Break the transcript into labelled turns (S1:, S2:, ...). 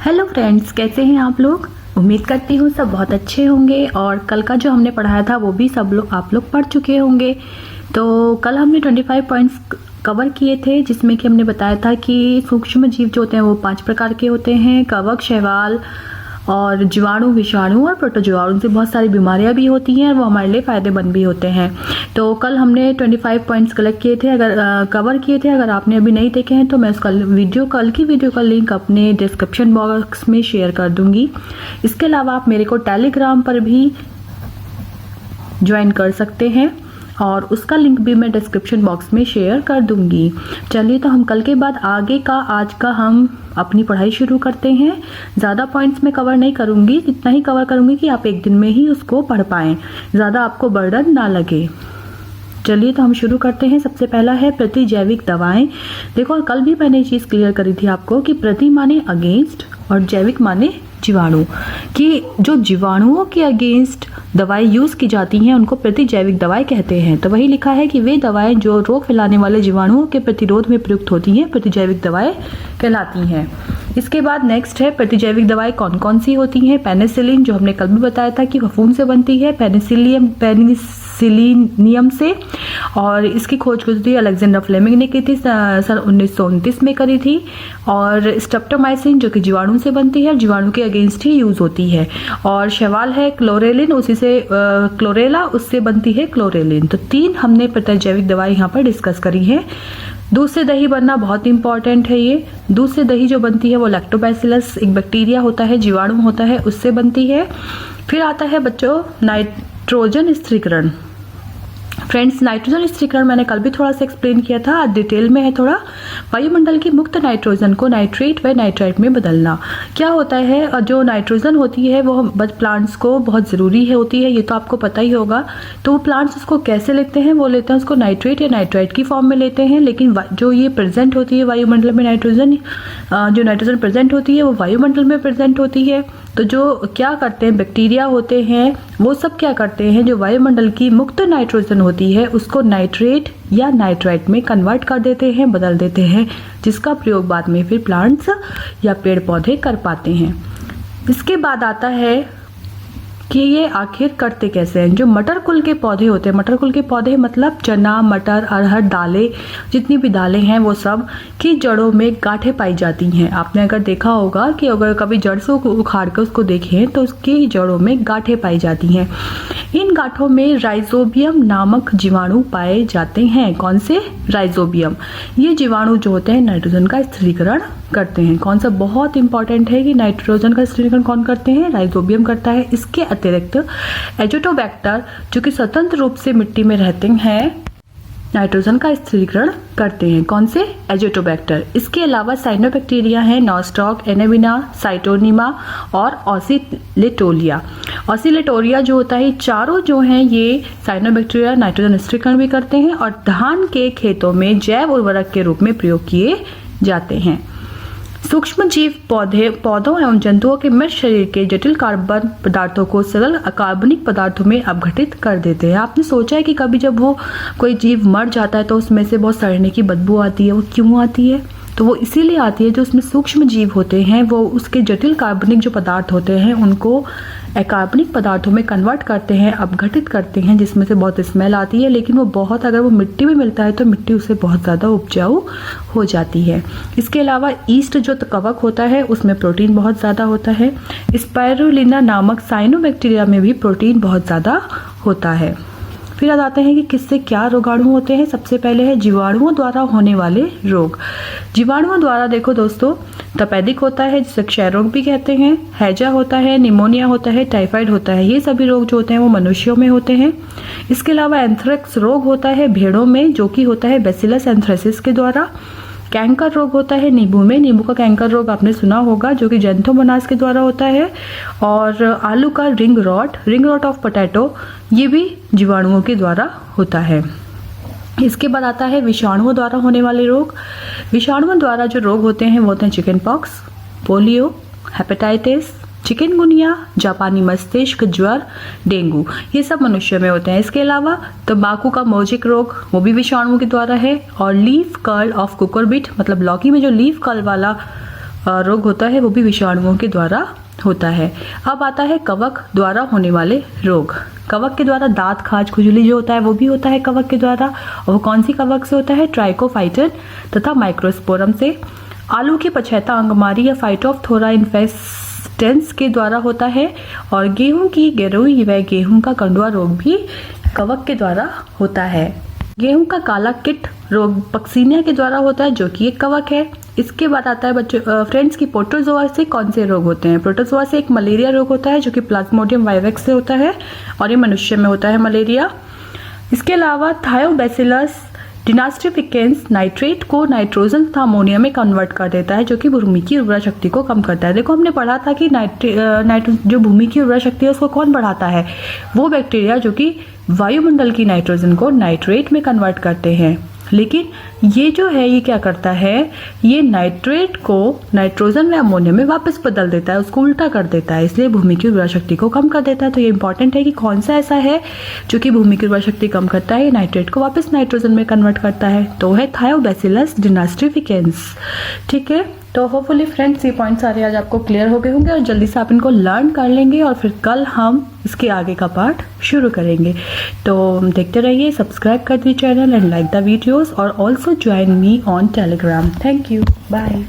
S1: Hello friends, कैसे हैं आप लोग। उम्मीद करती हूँ सब बहुत अच्छे होंगे और कल का जो हमने पढ़ाया था वो भी सब लोग आप लोग पढ़ चुके होंगे। तो कल हमने 25 पॉइंट्स कवर किए थे, जिसमें कि हमने बताया था कि सूक्ष्म जीव जो होते हैं वो 5 प्रकार के होते हैं। कवक, शैवाल और जीवाणु, विषाणु और प्रोटोजोआ। उनसे बहुत सारी बीमारियां भी होती हैं और वो हमारे लिए फ़ायदेमंद भी होते हैं। तो कल हमने 25 पॉइंट्स कलेक्ट किए थे, कवर किए थे। अगर आपने अभी नहीं देखे हैं तो मैं उसका कल की वीडियो का लिंक अपने डिस्क्रिप्शन बॉक्स में शेयर कर दूंगी। इसके अलावा आप मेरे को टेलीग्राम पर भी ज्वाइन कर सकते हैं और उसका लिंक भी मैं डिस्क्रिप्शन बॉक्स में शेयर कर दूंगी। चलिए, तो हम कल के बाद आगे का आज का हम अपनी पढ़ाई शुरू करते हैं। ज़्यादा पॉइंट्स मैं कवर नहीं करूंगी, इतना ही कवर करूंगी कि आप एक दिन में ही उसको पढ़ पाएं, ज़्यादा आपको बर्डन ना लगे। चलिए, तो हम शुरू करते हैं। सबसे पहला है प्रतिजैविक दवाएं। देखो, कल भी मैंने ये चीज़ क्लियर करी थी आपको कि प्रति माने अगेंस्ट और जैविक माने जीवाणु, कि जो जीवाणुओं के अगेंस्ट दवाई यूज़ की जाती हैं उनको प्रतिजैविक दवाएं कहते हैं। तो वही लिखा है कि वे दवाएं जो रोग फैलाने वाले जीवाणुओं के प्रतिरोध में प्रयुक्त होती हैं प्रतिजैविक दवाएं कहलाती हैं। इसके बाद नेक्स्ट है प्रतिजैविक दवाएं कौन कौन सी होती हैं। पेनिसिलिन, जो हमने कल भी बताया था कि फफूंद से बनती है, पेनिसिलिनियम से, और इसकी खोज अलेक्जेंडर फ्लेमिंग ने की थी, सन 1929 में करी थी। और स्ट्रेप्टोमाइसिन, जो कि जीवाणु से बनती है, जीवाणु के अगेंस्ट ही यूज होती है। और शैवाल है क्लोरेलिन, उसी से क्लोरेला, उससे बनती है क्लोरेलिन। तो 3 हमने प्रतिजैविक दवाई यहाँ पर डिस्कस करी है। दूध से दही बनना बहुत इंपॉर्टेंट है। ये दूध से दही जो बनती है वो लैक्टोबैसिलस, एक बैक्टीरिया होता है, जीवाणु होता है, उससे बनती है। फिर आता है बच्चों नाइट्रोजन स्थिरीकरण। फ्रेंड्स, नाइट्रोजन स्थिरीकरण मैंने कल भी थोड़ा सा एक्सप्लेन किया था, आज डिटेल में है थोड़ा। वायुमंडल की मुक्त नाइट्रोजन को नाइट्रेट व नाइट्राइट में बदलना। क्या होता है, जो नाइट्रोजन होती है वो प्लांट्स को बहुत ज़रूरी है होती है, ये तो आपको पता ही होगा। तो वो प्लांट्स उसको कैसे लेते हैं, वो लेते हैं उसको नाइट्रेट या नाइट्राइट की फॉर्म में लेते हैं। लेकिन जो ये प्रेजेंट होती है वायुमंडल में, नाइट्रोजन जो नाइट्रोजन प्रेजेंट होती है वो वायुमंडल में प्रेजेंट होती है। तो जो क्या करते हैं, बैक्टीरिया होते हैं, वो सब क्या करते हैं, जो वायुमंडल की मुक्त नाइट्रोजन होती है उसको नाइट्रेट या नाइट्राइट में कन्वर्ट कर देते हैं, बदल देते हैं, जिसका प्रयोग बाद में फिर प्लांट्स या पेड़ पौधे कर पाते हैं। इसके बाद आता है कि ये आखिर करते कैसे हैं। जो मटर कुल के पौधे होते हैं, मटर कुल के पौधे मतलब चना, मटर, अरहर, दालें, जितनी भी दालें हैं वो सब की जड़ों में गांठें पाई जाती हैं। आपने अगर देखा होगा कि अगर कभी जड़ से उखाड़ कर उसको देखें तो उसकी जड़ों में गांठें पाई जाती हैं। इन गांठों में राइजोबियम नामक जीवाणु पाए जाते हैं। कौन से? राइजोबियम। ये जीवाणु जो होते हैं नाइट्रोजन का स्थिरीकरण करते हैं। कौन सा? बहुत इंपॉर्टेंट है कि नाइट्रोजन का स्थिरीकरण कौन करते हैं? राइजोबियम करता है। इसके अतिरिक्त एजोटोबैक्टर, जो कि स्वतंत्र रूप से मिट्टी में रहते हैं, नाइट्रोजन का स्थिरीकरण करते हैं। कौन से? एजोटोबैक्टर। इसके अलावा साइनोबैक्टीरिया हैं, नॉस्टॉक, एनेविना, साइटोनिमा और ऑसिलेटोलिया। ऑसिलेटोरिया जो होता है, चारों जो हैं ये साइनोबैक्टीरिया नाइट्रोजन स्थिरीकरण भी करते हैं और धान के खेतों में जैव उर्वरक के रूप में प्रयोग किए जाते हैं। सूक्ष्म जीव पौधों एवं जंतुओं के मृत शरीर के जटिल कार्बन पदार्थों को सरल अकार्बनिक पदार्थों में अपघटित कर देते हैं। आपने सोचा है कि कभी जब वो कोई जीव मर जाता है तो उसमें से बहुत सड़ने की बदबू आती है, वो क्यों आती है? तो वो इसीलिए आती है, जो उसमें सूक्ष्म जीव होते हैं वो उसके जटिल कार्बनिक जो पदार्थ होते हैं उनको अकार्बनिक पदार्थों में कन्वर्ट करते हैं, अपघटित करते हैं, जिसमें से बहुत स्मेल आती है। लेकिन वो बहुत, अगर वो मिट्टी में मिलता है तो मिट्टी उससे बहुत ज़्यादा उपजाऊ हो जाती है। इसके अलावा ईस्ट जो कवक होता है उसमें प्रोटीन बहुत ज़्यादा होता है। स्पाइरुलिना नामक साइनोबैक्टीरिया में भी प्रोटीन बहुत ज़्यादा होता है। फिर आ जाते हैं कि किससे क्या रोगाणु होते हैं। सबसे पहले है जीवाणुओं द्वारा होने वाले रोग। जीवाणुओं द्वारा देखो दोस्तों, तपेदिक होता है जिसे क्षय रोग भी कहते हैं, हैजा होता है, निमोनिया होता है, टाइफाइड होता है। ये सभी रोग जो होते हैं वो मनुष्यों में होते हैं। इसके अलावा एंथ्रेक्स रोग होता है भेड़ों में, जो कि होता है बैसिलस एंथ्रेसिस के द्वारा। कैंकर रोग होता है नींबू में, नींबू का कैंकर रोग आपने सुना होगा, जो कि जैंथोमोनास के द्वारा होता है। और आलू का रिंग रॉट ऑफ पोटैटो, ये भी जीवाणुओं के द्वारा होता है। इसके बाद आता है विषाणुओं द्वारा होने वाले रोग। विषाणुओं द्वारा जो रोग होते हैं वो होते हैं chicken pox, polio, hepatitis, chikungunya, जापानी मस्तिष्क ज्वर, डेंगू, ये सब मनुष्यों में होते हैं। इसके अलावा तंबाकू का मोजिक रोग, वो भी विषाणुओं के द्वारा है। और लीफ कर्ल ऑफ कुकुरबिट, मतलब लौकी में जो लीफ कर्ल वाला रोग होता है वो भी विषाणुओं के द्वारा होता है। अब आता है कवक द्वारा होने वाले रोग। कवक के द्वारा दांत, खाज, खुजली जो होता है वो भी होता है कवक के द्वारा। और वो कौन सी कवक से होता है? ट्राइकोफाइटन तथा माइक्रोस्पोरम से। आलू की पछैता अंगमारी या फाइटोफथोरा इन्फेस्टेंस के द्वारा होता है। और गेहूं की गिरोई व गेहूं का कंडुआ रोग भी कवक के द्वारा होता है। गेहूं का काला किट रोग पक्सीनिया के द्वारा होता है, जो कि एक कवक है। इसके बाद आता है बच्चों फ्रेंड्स की प्रोटोजोआ से कौन से रोग होते हैं? प्रोटोजोआ से एक मलेरिया रोग होता है, जो कि प्लाज्मोडियम वाइवेक्स से होता है और ये मनुष्य में होता है मलेरिया। इसके अलावा थायोबैसिलस डिनास्ट्रिफिकेंस नाइट्रेट को नाइट्रोजन तथा अमोनिया में कन्वर्ट कर देता है, जो कि भूमि की उर्वरा शक्ति को कम करता है। देखो हमने पढ़ा था कि जो भूमि की उर्वरा शक्ति है उसको कौन बढ़ाता है? वो बैक्टीरिया जो कि वायुमंडल की नाइट्रोजन को नाइट्रेट में कन्वर्ट करते हैं। लेकिन ये जो है ये क्या करता है? ये नाइट्रेट को नाइट्रोजन व अमोनिया में वापस बदल देता है, उसको उल्टा कर देता है, इसलिए भूमि की उर्वरा शक्ति को कम कर देता है। तो ये इंपॉर्टेंट है कि कौन सा ऐसा है जो कि भूमि की उर्वरा शक्ति कम करता है, नाइट्रेट को वापस नाइट्रोजन में कन्वर्ट करता है, तो है थायोबैसिलस डिनास्ट्रिफिकेंस। ठीक है, तो होपफुली फ्रेंड्स ये पॉइंट सारे आज आपको क्लियर हो गए होंगे और जल्दी से आप इनको लर्न कर लेंगे और फिर कल हम इसके आगे का पार्ट शुरू करेंगे। तो देखते रहिए, सब्सक्राइब कर दीजिए channel and like the videos और also join me on Telegram. Thank you, bye.